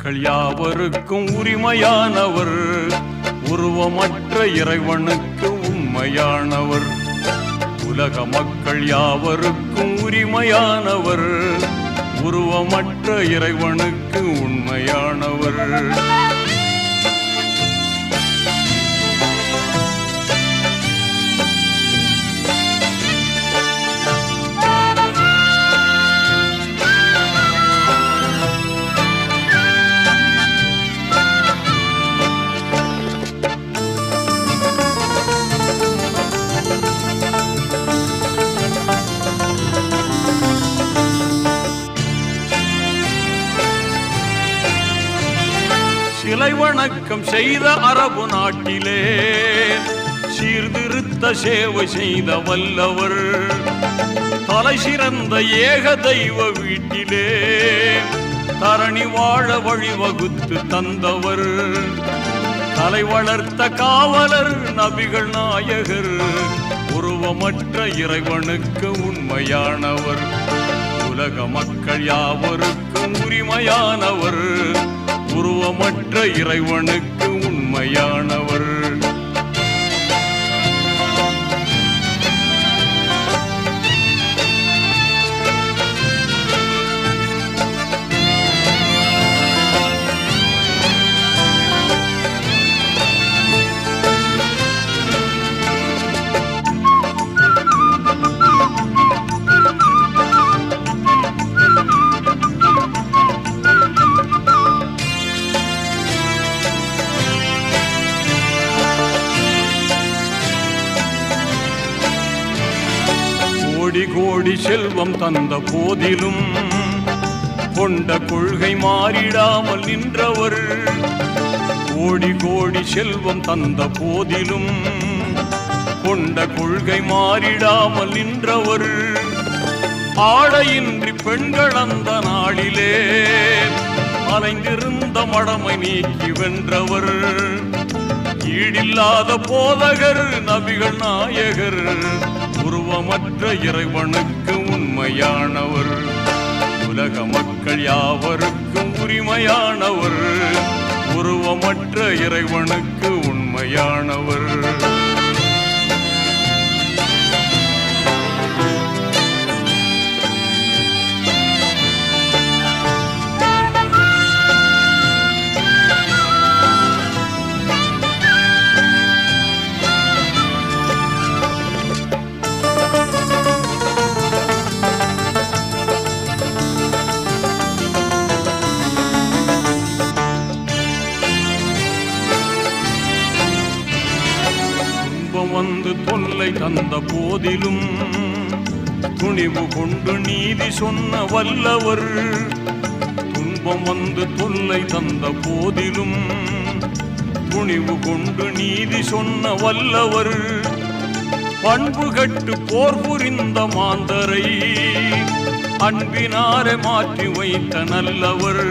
மக்கள் யாவருக்கும் உரிமையானவர், உருவமற்ற இறைவனுக்கு உண்மையானவர். உலக மக்கள் யாவருக்கும் உரிமையானவர், உருவமற்ற இறைவனுக்கு உண்மையானவர். சிலை வணக்கம் செய்த அரபு நாட்டிலே சீர்திருத்த சேவை செய்த வல்லவர், தலை சிறந்த ஏக தெய்வ வீட்டிலே தரணி வாழ வழிவகுத்து தந்தவர், தலை வளர்த்த காவலர் நபிகள் நாயகர், உருவமற்ற இறைவனுக்கு உண்மையானவர். உலக மக்கள் யாவருக்கும் உரிமையானவர், உருவமற்ற இறைவனுக்கு உண்மையானவர். கோடி கோடி செல்வம் தந்த போதிலும் கொண்ட கொள்கை மாறிடாமல் நின்றவர், கோடி கோடி செல்வம் தந்த போதிலும் கொண்ட கொள்கை மாறிடாமல் நின்றவர், ஆடையின்றி பெண்கள் அந்த நாளிலே அலைந்திருந்த மடமை நீக்கி வென்றவர், ஈடில்லாத போதகர் நபிகள் நாயகர், உருவமற்ற இறைவனுக்கு உண்மையானவர். உலக மக்கள் யாவருக்கும் உரிமையானவர், உருவமற்ற இறைவனுக்கு உண்மையானவர். வந்து தொல்லை தந்த போதிலும் துணிவு கொண்டு நீதி சொன்ன வல்லவர், துன்பம் வந்து தொல்லை தந்த போதிலும் துணிவு கொண்டு நீதி சொன்ன வல்லவர், பண்பு கட்டு போர் புரிந்த மாந்தரை அன்பினாரை மாற்றி வைத்த நல்லவர்,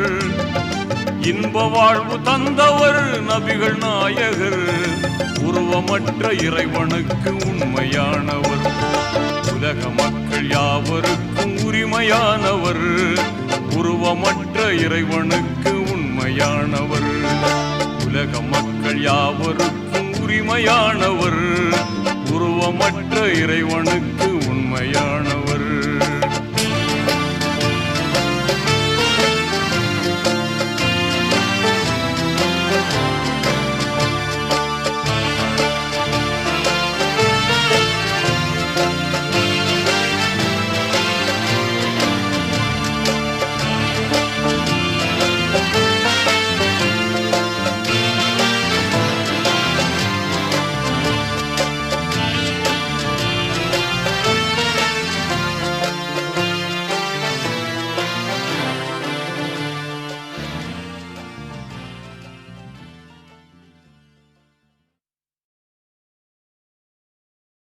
இன்ப வாழ்வு தந்தவர் நபிகள் நாயகர், உருவமற்ற இறைவனுக்கு உண்மையானவர். உலக மக்கள் யாவருக்கும் உரிமையானவர், உருவமற்ற இறைவனுக்கு உண்மையானவர். உலக மக்கள் யாவருக்கும் உரிமையானவர், உருவமற்ற இறைவனுக்கு உண்மையானவர்.